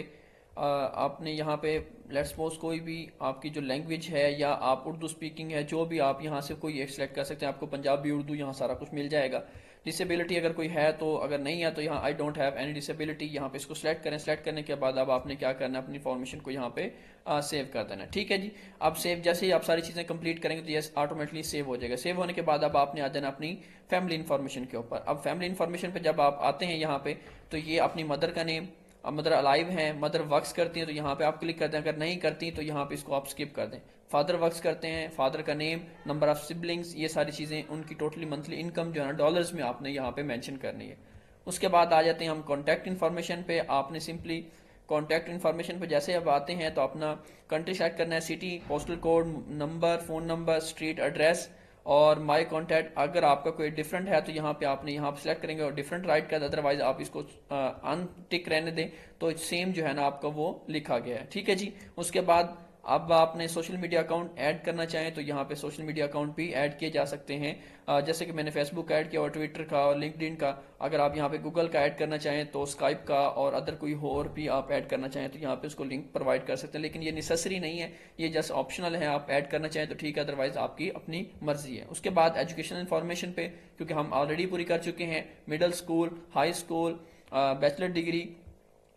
आपने यहाँ पे लेट्स सपोज कोई भी आपकी जो लैंग्वेज है या आप उर्दू स्पीकिंग है, जो भी आप यहाँ से कोई एक सेलेक्ट कर सकते हैं। आपको पंजाबी, उर्दू यहाँ सारा कुछ मिल जाएगा। डिसेबिलिटी अगर कोई है तो, अगर नहीं है तो यहाँ I don't have any disability, यहाँ पे इसको सिलेक्ट करें। सेलेक्ट करने के बाद अब आपने क्या करना है, अपनी इन्फॉर्मेशन को यहाँ पे सेव कर देना, ठीक है जी। अब सेव जैसे ही आप सारी चीज़ें कंप्लीट करेंगे तो ये ऑटोमेटिकली सेव हो जाएगा। सेव होने के बाद अब आपने आ जाना अपनी फैमिली इन्फॉर्मेशन के ऊपर। अब फैमिली इन्फॉर्मेशन पे जब आप आते हैं यहाँ पे तो ये अपनी मदर का नेम, मदर अलाइव हैं, मदर वर्क्स करती हैं तो यहाँ पे आप क्लिक करते हैं, अगर नहीं करती तो यहाँ पे इसको आप स्किप कर दें। फादर वर्क्स करते हैं, फादर का नेम, नंबर ऑफ सिबलिंग्स, ये सारी चीज़ें, उनकी टोटली मंथली इनकम जो है ना डॉलर्स में आपने यहाँ पे मेंशन करनी है। उसके बाद आ जाते हैं हम कॉन्टैक्ट इन्फॉर्मेशन पे। आपने सिंपली कॉन्टैक्ट इन्फॉर्मेशन पे जैसे अब आते हैं तो अपना कंट्री सेलेक्ट करना है, city, postal code, number, phone number, street address, और माय कॉन्टैक्ट अगर आपका कोई डिफरेंट है तो यहाँ पे आपने यहाँ पे सेलेक्ट करेंगे और डिफरेंट राइट कर, अदरवाइज आप इसको अनटिक रहने दें तो सेम जो है ना आपका वो लिखा गया है। ठीक है जी। उसके बाद अब आपने सोशल मीडिया अकाउंट ऐड करना चाहें तो यहाँ पे सोशल मीडिया अकाउंट भी ऐड किए जा सकते हैं। जैसे कि मैंने फेसबुक ऐड किया और ट्विटर का और लिंक्डइन का। अगर आप यहाँ पे गूगल का ऐड करना चाहें तो स्काइप का और अदर कोई और भी आप ऐड करना चाहें तो यहाँ पे उसको लिंक प्रोवाइड कर सकते हैं, लेकिन ये नेसेसरी नहीं है, ये जस्ट ऑप्शनल है। आप ऐड करना चाहें तो ठीक है, अदरवाइज आपकी अपनी मर्जी है। उसके बाद एजुकेशनल इन्फॉर्मेशन पे, क्योंकि हम ऑलरेडी पूरी कर चुके हैं, middle school, high school, bachelor degree,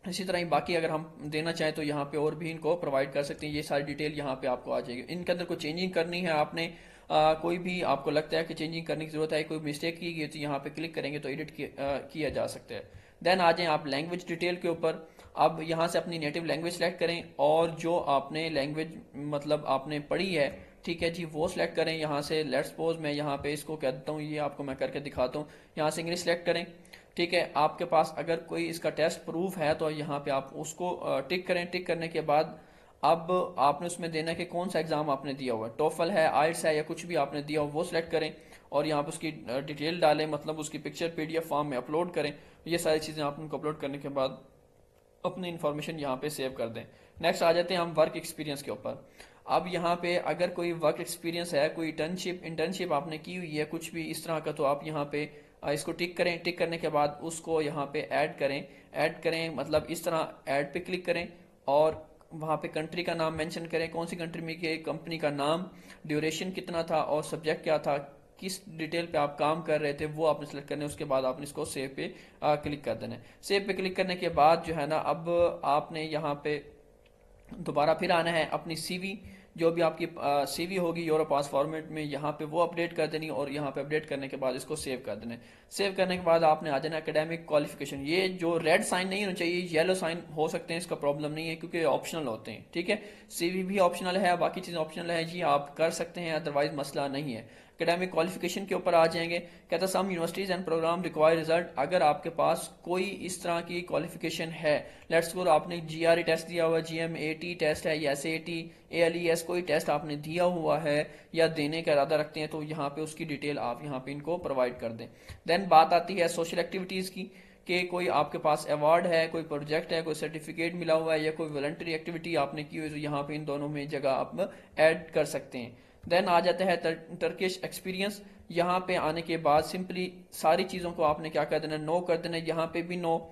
इसी तरह ही बाकी अगर हम देना चाहें तो यहाँ पे और भी इनको प्रोवाइड कर सकते हैं। ये सारी डिटेल यहाँ पे आपको आ जाएगी। इनके अंदर कोई चेंजिंग करनी है आपने, कोई भी आपको लगता है कि चेंजिंग करने की जरूरत है, कोई मिस्टेक की गई तो यहाँ पे क्लिक करेंगे तो एडिट किया जा सकता है। देन आ जाएं आप लैंग्वेज डिटेल के ऊपर। अब यहाँ से अपनी नेटिव लैंग्वेज सेलेक्ट करें और जो आपने लैंग्वेज मतलब आपने पढ़ी है, ठीक है जी, वो सिलेक्ट करें। यहाँ से लेट्स सपोज मैं यहाँ पे इसको कह देता हूँ, ये आपको मैं करके दिखाता हूँ। यहाँ से इंग्लिश सेलेक्ट करें। ठीक है, आपके पास अगर कोई इसका टेस्ट प्रूफ है तो यहाँ पे आप उसको टिक करें। टिक करने के बाद अब आपने उसमें देना है कि कौन सा एग्जाम आपने दिया हुआ है, टोफल है, आइल्स है या कुछ भी आपने दिया हो वो सिलेक्ट करें और यहाँ पे उसकी डिटेल डालें, मतलब उसकी पिक्चर पीडीएफ फॉर्म में अपलोड करें। ये सारी चीज़ें आप उनको अपलोड करने के बाद अपनी इन्फॉर्मेशन यहाँ पे सेव कर दें। नेक्स्ट आ जाते हैं हम वर्क एक्सपीरियंस के ऊपर। अब यहाँ पे अगर कोई वर्क एक्सपीरियंस है, कोई इंटर्नशिप आपने की हुई है कुछ भी इस तरह का, तो आप यहाँ पे इसको टिक करें। टिक करने के बाद उसको यहाँ पे ऐड करें। ऐड करें मतलब इस तरह ऐड पे क्लिक करें और वहाँ पे कंट्री का नाम मेंशन करें, कौन सी कंट्री में की, कंपनी का नाम, ड्यूरेशन कितना था और सब्जेक्ट क्या था, किस डिटेल पे आप काम कर रहे थे वो आपने सेलेक्ट करना है। उसके बाद आपने इसको सेव पे क्लिक कर देना है। सेव पे क्लिक करने के बाद जो है ना अब आपने यहाँ पे दोबारा फिर आना है, अपनी सीवी जो भी आपकी सीवी होगी यूरोपास फॉर्मेट में, यहाँ पे वो अपडेट कर देनी और यहाँ पे अपडेट करने के बाद इसको सेव कर देना है। सेव करने के बाद आपने आ जाना एकेडमिक क्वालिफिकेशन। ये जो रेड साइन नहीं होना चाहिए, येलो साइन हो सकते हैं, इसका प्रॉब्लम नहीं है क्योंकि ऑप्शनल होते हैं। ठीक है, सीवी भी ऑप्शनल है, बाकी चीज़ें ऑप्शनल है जी, आप कर सकते हैं, अदरवाइज मसला नहीं है। एकेडमिक क्वालिफिकेशन के ऊपर आ जाएंगे। कहता some universities and program require result. अगर आपके पास कोई इस तरह की क्वालिफिकेशन है, लेट्स सपोज आपने जीआरई टेस्ट दिया हुआ, जीएमएटी टेस्ट है या एसएटी, एएलईएस कोई टेस्ट आपने दिया हुआ है या देने का इरादा रखते हैं तो यहाँ पे उसकी डिटेल आप यहाँ पे इनको प्रोवाइड कर दें। देन बात आती है सोशल एक्टिविटीज की, कि कोई आपके पास अवार्ड है, कोई प्रोजेक्ट है, कोई सर्टिफिकेट मिला हुआ है या कोई वॉलंटरी एक्टिविटी आपने की हुई है तो यहाँ पे इन दोनों में जगह आप ऐड कर सकते हैं। देन आ जाता है टर्किश एक्सपीरियंस। यहाँ पे आने के बाद सिंपली सारी चीज़ों को आपने क्या कर देना, नो कर देना। यहाँ पे भी नो,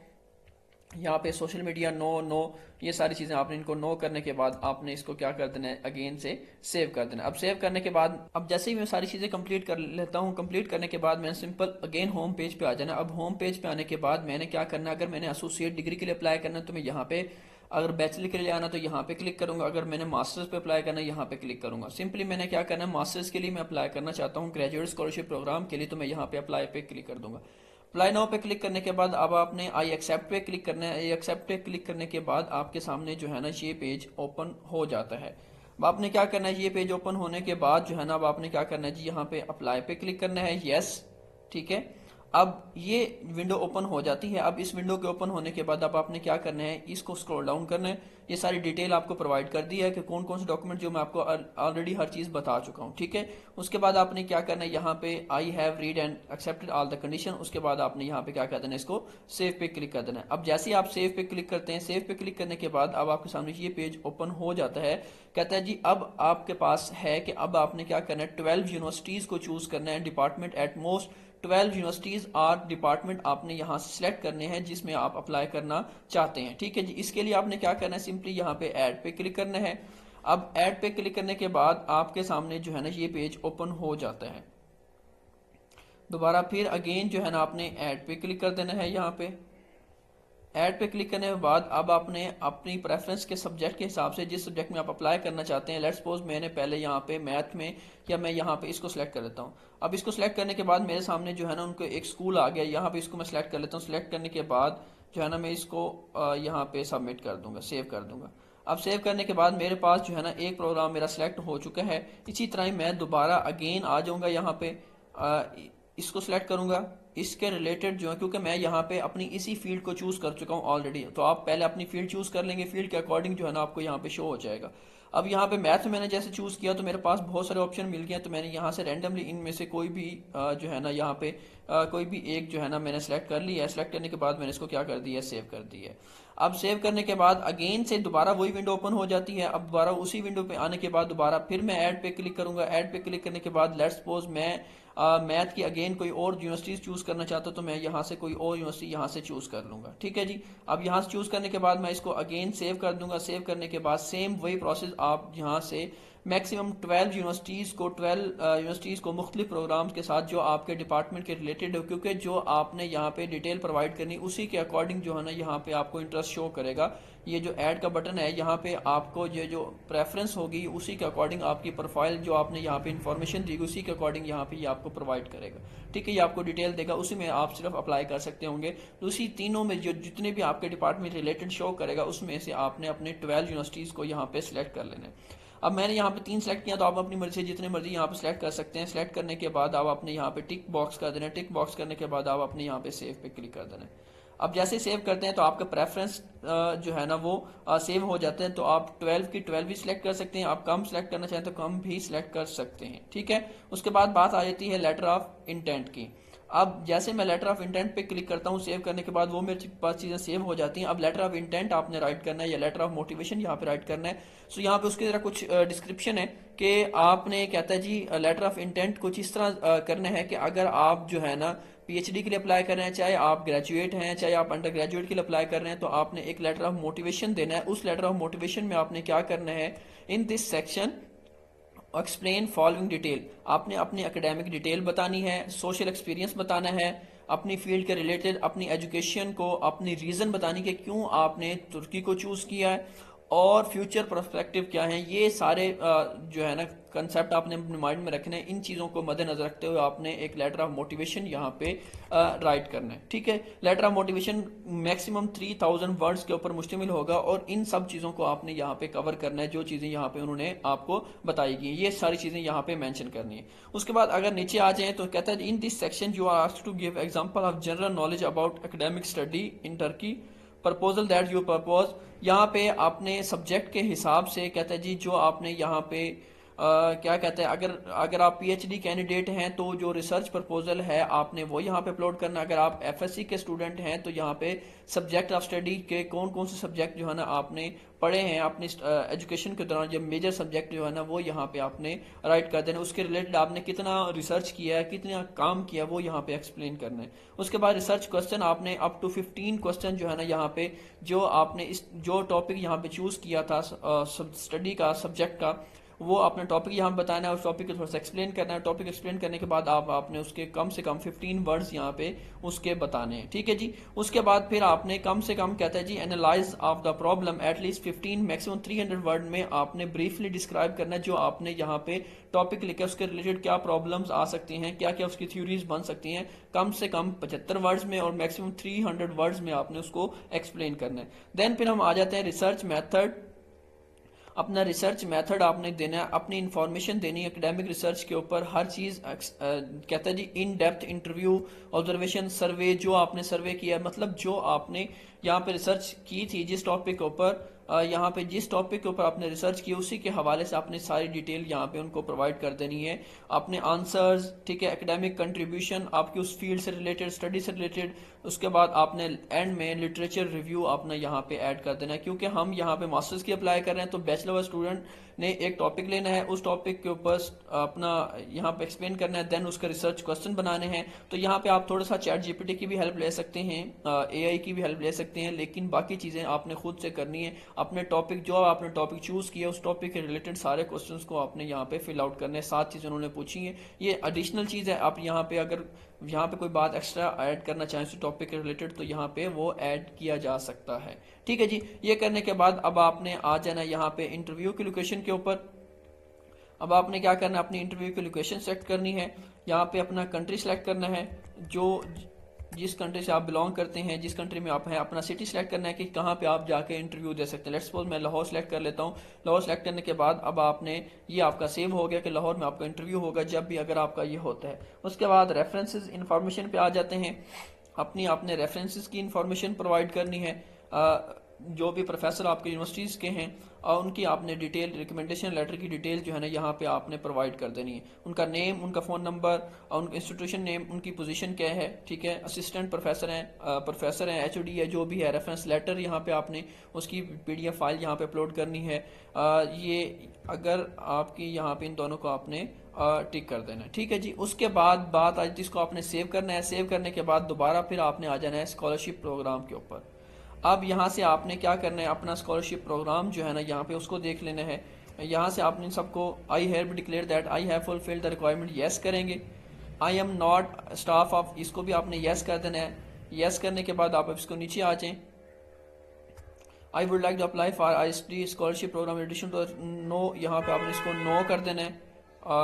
यहाँ पे सोशल मीडिया नो, नो, ये सारी चीज़ें आपने इनको नो करने के बाद आपने इसको क्या कर देना है, अगेन से सेव कर देना। अब सेव करने के बाद अब जैसे ही मैं सारी चीज़ें कंप्लीट कर लेता हूँ, कंप्लीट करने के बाद मैंने सिंपल अगेन होम पेज पे आ जाना। अब होम पेज पे आने के बाद मैंने क्या करना, अगर मैंने एसोसिएट डिग्री के लिए अप्लाई करना है तो मैं यहाँ पे, अगर बैचलर के लिए आना तो यहाँ पे क्लिक करूंगा, अगर मैंने मास्टर्स पे अप्लाई करना है यहाँ पे क्लिक करूंगा। सिंपली मैंने क्या करना है, मास्टर्स के लिए मैं अप्लाई करना चाहता हूँ ग्रेजुएट स्कॉलरशिप प्रोग्राम के लिए, तो मैं यहाँ पे अप्लाई पे क्लिक कर दूंगा। अप्लाई नाउ पे क्लिक करने के बाद अब आपने आई एक्सेप्ट पे क्लिक करना है। आई एक्सेप्ट पे क्लिक करने के बाद आपके सामने जो है ना ये पेज ओपन हो जाता है। अब आपने क्या करना है, ये पेज ओपन होने के बाद जो है ना अब आपने क्या करना है जी, यहाँ पे अप्लाई पे क्लिक करना है, यस। ठीक है, अब ये विंडो ओपन हो जाती है। अब इस विंडो के ओपन होने के बाद अब आपने क्या करना है, इसको स्क्रॉल डाउन करना है। ये सारी डिटेल आपको प्रोवाइड कर दी है कि कौन कौन से डॉक्यूमेंट, जो मैं आपको ऑलरेडी हर चीज़ बता चुका हूँ। ठीक है, उसके बाद आपने क्या करना है, यहाँ पे I have read and accepted all the condition. उसके बाद आपने यहाँ पे क्या कर देना है, इसको सेव पे क्लिक कर देना है। अब जैसे ही आप सेव पे क्लिक करते हैं, सेव पे क्लिक करने के बाद अब आपके सामने ये पेज ओपन हो जाता है। कहता है जी अब आपके पास है कि अब आपने क्या करना है, 12 यूनिवर्सिटीज़ को चूज करना है, डिपार्टमेंट एट मोस्ट 12 यूनिवर्सिटीज और डिपार्टमेंट आपने यहाँ से सिलेक्ट करने हैं जिसमें आप अप्लाई करना चाहते हैं। ठीक है जी, इसके लिए आपने क्या करना है, सिंपली यहाँ पे ऐड पे क्लिक करना है। अब ऐड पे क्लिक करने के बाद आपके सामने जो है ना ये पेज ओपन हो जाता है। दोबारा फिर अगेन जो है ना आपने ऐड पे क्लिक कर देना है। यहाँ पे ऐड पे क्लिक करने के बाद अब आपने अपनी प्रेफरेंस के सब्जेक्ट के हिसाब से जिस सब्जेक्ट में आप अप्लाई करना चाहते हैं, लेट्स सपोज मैंने पहले यहाँ पे मैथ में, या मैं यहाँ पे इसको सिलेक्ट कर लेता हूँ। अब इसको सिलेक्ट करने के बाद मेरे सामने जो है ना उनको एक स्कूल आ गया, यहाँ पे इसको मैं सिलेक्ट कर लेता हूँ। सिलेक्ट करने के बाद जो है ना मैं इसको यहाँ पे सबमिट कर दूंगा, सेव कर दूंगा। अब सेव करने के बाद मेरे पास जो है ना एक प्रोग्राम मेरा सिलेक्ट हो चुका है। इसी तरह ही मैं दोबारा अगेन आ जाऊँगा, यहाँ पे इसको सिलेक्ट करूंगा, इसके रिलेटेड जो है, क्योंकि मैं यहाँ पे अपनी इसी फील्ड को चूज कर चुका हूँ ऑलरेडी, तो आप पहले अपनी फील्ड चूज कर लेंगे, फील्ड के अकॉर्डिंग जो है ना आपको यहाँ पे शो हो जाएगा। अब यहाँ पे मैथ में मैंने जैसे चूज़ किया तो मेरे पास बहुत सारे ऑप्शन मिल गए, तो मैंने यहाँ से रैंडमली इनमें से कोई भी जो है ना यहाँ पे कोई भी एक जो है ना मैंने सेलेक्ट कर लिया है। सेलेक्ट करने के बाद मैंने इसको क्या कर दिया, सेव कर दिया है। अब सेव करने के बाद अगेन से दोबारा वही विंडो ओपन हो जाती है। अब दोबारा उसी विंडो पे आने के बाद दोबारा फिर मैं ऐड पे क्लिक करूंगा। ऐड पे क्लिक करने के बाद लेट्स सपोज मैं मैथ की अगेन कोई और यूनिवर्सिटीज चूज करना चाहता हूँ, तो मैं यहाँ से कोई और यूनिवर्सिटी यहाँ से चूज कर लूंगा। ठीक है जी। अब यहाँ से चूज करने के बाद मैं इसको अगेन सेव कर दूंगा। सेव करने के बाद सेम वही प्रोसेस, आप यहाँ से मैक्सिमम 12 यूनिवर्सिटीज़ को 12 यूनिवर्सिटीज़ को मुख्तलिफ प्रोग्राम्स के साथ जो आपके डिपार्टमेंट के रिलेटेड हो, क्योंकि जो आपने यहाँ पे डिटेल प्रोवाइड करनी उसी के अकॉर्डिंग जो है ना यहाँ पे आपको इंटरेस्ट शो करेगा। ये जो ऐड का बटन है यहाँ पे आपको ये जो प्रेफरेंस होगी उसी के अकॉर्डिंग आपकी प्रोफाइल जो आपने यहाँ पे इन्फॉर्मेशन दी उसी के अकॉर्डिंग यहाँ पे ये आपको प्रोवाइड करेगा। ठीक है, ये आपको डिटेल देगा, उसी में आप सिर्फ अप्लाई कर सकते होंगे। तो उसी तीनों में जो जितने भी आपके डिपार्टमेंट रिलेटेड शो करेगा उसमें से आपने अपने 12 यूनिवर्सिटीज़ को यहाँ पे सिलेक्ट कर लेना है। अब मैंने यहाँ पे 3 सेलेक्ट किया, तो आप अपनी मर्जी से जितने मर्जी यहाँ पे सिलेक्ट कर सकते हैं। सिलेक्ट करने के बाद आप अपने यहाँ पे टिक बॉक्स कर देना है। टिक बॉक्स करने के बाद आप अपने यहाँ पे सेव पे क्लिक कर देना है। अब जैसे सेव करते हैं तो आपका प्रेफरेंस जो है ना वो सेव हो जाते हैं। तो आप 12 की 12 भी सिलेक्ट कर सकते हैं, आप कम सिलेक्ट करना चाहें तो कम भी सिलेक्ट कर सकते हैं। ठीक है, उसके बाद बात आ जाती है लेटर ऑफ इंटेंट की। अब जैसे मैं लेटर ऑफ इंटेंट पे क्लिक करता हूँ सेव करने के बाद वो मेरे पास चीज़ें सेव हो जाती हैं। अब लेटर ऑफ इंटेंट आपने राइट करना है या लेटर ऑफ मोटिवेशन यहाँ पे राइट करना है। सो यहाँ पे उसकी तरह कुछ डिस्क्रिप्शन है कि आपने कहता है जी लेटर ऑफ इंटेंट कुछ इस तरह करना है कि अगर आप जो है ना पीएचडी के लिए अप्लाई कर रहे हैं, चाहे आप ग्रेजुएट हैं चाहे आप अंडर ग्रेजुएट के लिए अप्लाई कर रहे हैं, तो आपने एक लेटर ऑफ मोटिवेशन देना है। उस लेटर ऑफ मोटिवेशन में आपने क्या करना है, in this section explain following detail, आपने अपनी एकेडमिक डिटेल बतानी है, सोशल एक्सपीरियंस बताना है, अपनी फील्ड के रिलेटेड अपनी एजुकेशन को, अपनी रीज़न बतानी कि क्यों आपने तुर्की को चूज़ किया है और फ्यूचर पर्सपेक्टिव क्या है। ये सारे जो है ना कंसेप्ट आपने अपने माइंड में रखने हैं। इन चीज़ों को मद्देनजर रखते हुए आपने एक लेटर ऑफ मोटिवेशन यहाँ पे राइट करना है। ठीक है, letter of motivation maximum 3000 words के ऊपर मुश्तमिल होगा और इन सब चीज़ों को आपने यहाँ पे कवर करना है। जो चीज़ें यहाँ पे उन्होंने आपको बताई गई ये सारी चीज़ें यहाँ पे मेंशन करनी है। उसके बाद अगर नीचे आ जाए तो कहता है in this section you are asked to give example of general knowledge about academic study in Turkey, proposal that you propose. यहाँ पे आपने सब्जेक्ट के हिसाब से कहता है जी जो आपने यहाँ पे क्या कहते हैं, अगर अगर आप पीएचडी कैंडिडेट हैं तो जो रिसर्च प्रपोजल है आपने वो यहाँ पे अपलोड करना। अगर आप एफएससी के स्टूडेंट हैं तो यहाँ पे सब्जेक्ट ऑफ स्टडी के कौन कौन से सब्जेक्ट जो है ना आपने पढ़े हैं अपनी एजुकेशन के दौरान, जब मेजर सब्जेक्ट जो है ना वो यहाँ पे आपने राइट कर देना। उसके रिलेटेड आपने कितना रिसर्च किया है, कितना काम किया वो यहाँ पे एक्सप्लेन करना है। उसके बाद रिसर्च क्वेश्चन आपने अप टू 15 क्वेश्चन जो है ना यहाँ पे जो आपने इस जो टॉपिक यहाँ पे चूज किया था स्टडी का सब्जेक्ट का, वो अपना टॉपिक यहाँ बताना है, उस टॉपिक को थोड़ा सा एक्सप्लेन करना है। टॉपिक एक्सप्लेन करने के बाद आपने उसके कम से कम 15 वर्ड्स यहाँ पे उसके बताने हैं। ठीक है जी। उसके बाद फिर आपने कम से कम कहता है जी analyze of the problem at least 15 maximum 300 word में आपने ब्रीफली डिस्क्राइब करना है जो आपने यहाँ पे टॉपिक लिखा है उसके रिलेटेड क्या प्रॉब्लम्स आ सकती हैं, क्या क्या उसकी थ्योरीज बन सकती हैं। कम से कम 75 वर्ड्स में और मैक्सिमम 300 वर्ड्स में आपने उसको एक्सप्लेन करना है। देन फिर हम आ जाते हैं रिसर्च मेथड। अपना रिसर्च मेथड आपने देना है, अपनी इंफॉर्मेशन देनी है एकेडमिक रिसर्च के ऊपर हर चीज़। कहता है जी इन डेप्थ इंटरव्यू, ऑब्जर्वेशन, सर्वे, जो आपने सर्वे किया है मतलब जो आपने यहाँ पे रिसर्च की थी जिस टॉपिक के ऊपर यहाँ पे जिस टॉपिक के ऊपर आपने रिसर्च की उसी के हवाले से आपने सारी डिटेल यहाँ पे उनको प्रोवाइड कर देनी है। अपने आंसर्स, ठीक है, एकेडमिक कंट्रीब्यूशन आपकी उस फील्ड से रिलेटेड, स्टडी से रिलेटेड। उसके बाद आपने एंड में लिटरेचर रिव्यू आपने यहाँ पे ऐड कर देना है, क्योंकि हम यहाँ पे मास्टर्स की अप्लाई कर रहे हैं तो बैचलर स्टूडेंट ने एक टॉपिक लेना है, उस टॉपिक के ऊपर अपना यहाँ पे एक्सप्लेन करना है, देन उसका रिसर्च क्वेश्चन बनाने हैं। तो यहाँ पे आप थोड़ा सा चैट जीपीटी की भी हेल्प ले सकते हैं, एआई की भी हेल्प ले सकते हैं, लेकिन बाकी चीज़ें आपने खुद से करनी है। अपने टॉपिक जो आपने टॉपिक चूज किया उस टॉपिक के रिलेटेड सारे क्वेश्चंस को आपने यहाँ पे फिल आउट करने हैं। 7 चीज़ें उन्होंने पूछी हैं, ये एडिशनल चीज़ है। आप यहाँ पे अगर यहाँ पे कोई बात एक्स्ट्रा ऐड करना चाहें उस टॉपिक के रिलेटेड तो यहाँ पे वो ऐड किया जा सकता है। ठीक है जी। ये करने के बाद अब आपने आ जाना यहाँ पे इंटरव्यू की लोकेशन के ऊपर। अब आपने क्या करना है, अपनी इंटरव्यू की लोकेशन सेलेक्ट करनी है, यहाँ पे अपना कंट्री सेलेक्ट करना है, जो जिस कंट्री से आप बिलोंग करते हैं, जिस कंट्री में आप हैं, अपना सिटी सेलेक्ट करना है कि कहाँ पे आप जाके इंटरव्यू दे सकते हैं। लेट्स सपोज मैं लाहौर सेलेक्ट कर लेता हूँ। लाहौर सेलेक्ट करने के बाद अब आपने ये आपका सेव हो गया कि लाहौर में आपका इंटरव्यू होगा जब भी अगर आपका ये होता है। उसके बाद रेफरेंसेस इंफॉर्मेशन पे आ जाते हैं। अपनी आपने रेफरेंसेस की इंफॉर्मेशन प्रोवाइड करनी है। जो भी प्रोफेसर आपके यूनिवर्सिटीज़ के हैं और उनकी आपने डिटेल रिकमेंडेशन लेटर की डिटेल जो है ना यहाँ पे आपने प्रोवाइड कर देनी है। उनका नेम, उनका फ़ोन नंबर और उनका इंस्टीट्यूशन नेम, उनकी पोजीशन क्या है, ठीक है, असिस्टेंट प्रोफेसर हैं, एचओडी है, जो भी है, रेफरेंस लेटर यहाँ पे आपने उसकी पीडीएफ फाइल यहाँ पे अपलोड करनी है। ये अगर आपकी यहाँ पे इन दोनों को आपने टिक कर देना है, ठीक है जी। उसके बाद बात आज इसको आपने सेव करना है। सेव करने के बाद दोबारा फिर आपने आ जाना है स्कॉलरशिप प्रोग्राम के ऊपर। अब यहाँ से आपने क्या करना है, अपना स्कॉलरशिप प्रोग्राम जो है ना यहाँ पे उसको देख लेना है। यहाँ से आपने सबको I have declare that I have fulfilled the requirement yes करेंगे। I am not staff of, इसको भी आपने यस कर देना है। यस करने के बाद आप इसको नीचे आ जाएं। I would like to apply for ISD scholarship program edition two no, यहाँ पे आपने इसको नो कर देना है।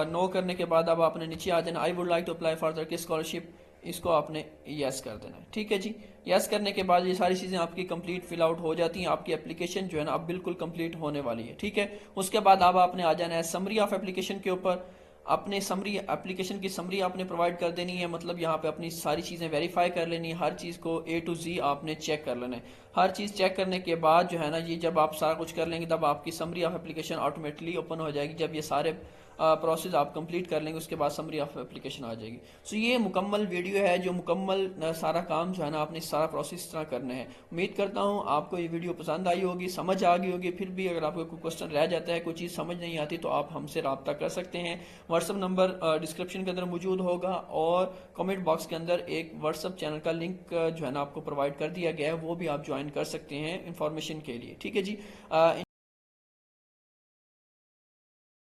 नो करने के बाद अब आपने नीचे आ जाना। I would like to apply for the scholarship, इसको आपने यस कर देना है, ठीक है जी। यस करने के बाद ये सारी चीज़ें आपकी कंप्लीट फिल आउट हो जाती हैं। आपकी एप्लीकेशन जो है ना अब बिल्कुल कंप्लीट होने वाली है, ठीक है। उसके बाद अब आपने आ जाना है समरी ऑफ एप्लीकेशन के ऊपर। अपने समरी एप्लीकेशन की समरी आपने प्रोवाइड कर देनी है, मतलब यहाँ पे अपनी सारी चीज़ें वेरीफाई कर लेनी है, हर चीज़ को A to Z आपने चेक कर लेना है। हर चीज़ चेक करने के बाद जो है ना ये जब आप सारा कुछ कर लेंगे तब आपकी summary of application automatically open हो जाएगी। जब ये सारे प्रोसेस आप कंप्लीट कर लेंगे उसके बाद समरी ऑफ एप्लीकेशन आ जाएगी। सो ये मुकम्मल वीडियो है जो मुकम्मल सारा काम जो है ना आपने सारा प्रोसेस इस तरह करना है। उम्मीद करता हूँ आपको ये वीडियो पसंद आई होगी, समझ आ गई होगी। फिर भी अगर आपको कोई क्वेश्चन रह जाता है, कोई चीज़ समझ नहीं आती, तो आप हमसे रब्ता कर सकते हैं। व्हाट्सअप नंबर डिस्क्रिप्शन के अंदर मौजूद होगा और कमेंट बॉक्स के अंदर एक व्हाट्सअप चैनल का लिंक जो है ना आपको प्रोवाइड कर दिया गया है, वो भी आप ज्वाइन कर सकते हैं इंफॉर्मेशन के लिए, ठीक है जी।